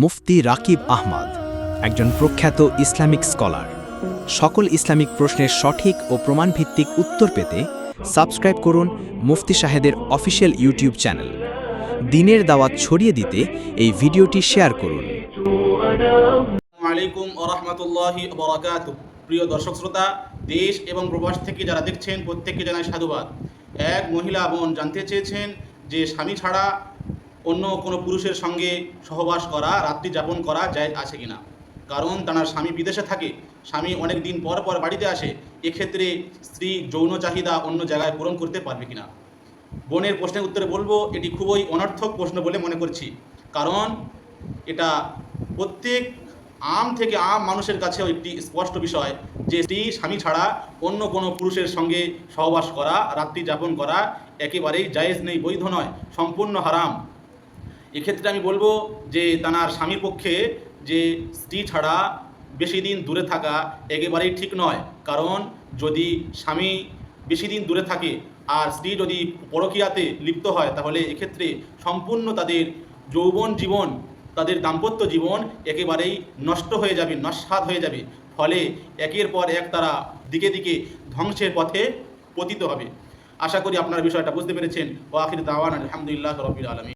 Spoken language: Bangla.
মুফতি রাকিব আহমদ একজন প্রখ্যাত ইসলামিক স্কলার। সকল ইসলামিক প্রশ্নের সঠিক ও প্রমাণভিত্তিক উত্তর পেতে সাবস্ক্রাইব করুন মুফতি সাহেদের অফিসিয়াল ইউটিউব চ্যানেল। দ্বীনের দাওয়াত ছড়িয়ে দিতে এই ভিডিওটি শেয়ার করুন। আসসালামু আলাইকুম ওয়া রাহমাতুল্লাহি ওয়া বারাকাতুহু। প্রিয় দর্শক শ্রোতা, দেশ এবং প্রবাস থেকে যারা দেখছেন প্রত্যেককে জানাই সাধুবাদ। এক মহিলা বোন জানতে চেয়েছেন যে স্বামী ছাড়া অন্য কোনো পুরুষের সঙ্গে সহবাস করা, রাত্রি যাপন করা জায়েজ আছে কিনা। কারণ তার স্বামী বিদেশে থাকে, স্বামী অনেক দিন পর পর বাড়িতে আসে, এক্ষেত্রে স্ত্রী যৌন চাহিদা অন্য জায়গায় পূরণ করতে পারবে কিনা। বোনের প্রশ্নের উত্তরে বলবো, এটি খুবই অনর্থক প্রশ্ন বলে মনে করছি। কারণ এটা প্রত্যেক আম থেকে আম মানুষের কাছেও একটি স্পষ্ট বিষয় যে স্ত্রী স্বামী ছাড়া অন্য কোনো পুরুষের সঙ্গে সহবাস করা, রাত্রি যাপন করা একেবারেই জায়েজ নেই, বৈধ নয়, সম্পূর্ণ হারাম। এক্ষেত্রে আমি বলবো যে তার স্বামীর পক্ষে যে স্ত্রী ছাড়া বেশি দিন দূরে থাকা একেবারেই ঠিক নয়। কারণ যদি স্বামী বেশি দিন দূরে থাকে আর স্ত্রী যদি পরকীয়াতে লিপ্ত হয়, তাহলে এক্ষেত্রে সম্পূর্ণ তাদের যৌবন জীবন, তাদের দাম্পত্য জীবন একেবারেই নষ্ট হয়ে যাবে, নস্বাৎ হয়ে যাবে। ফলে একের পর এক তারা দিকে দিকে ধ্বংসের পথে পতিত হবে। আশা করি আপনারা বিষয়টা বুঝতে পেরেছেন। ওয়া আখির দাওয়ানা আলহামদুলিল্লাহি রাব্বিল আলামিন।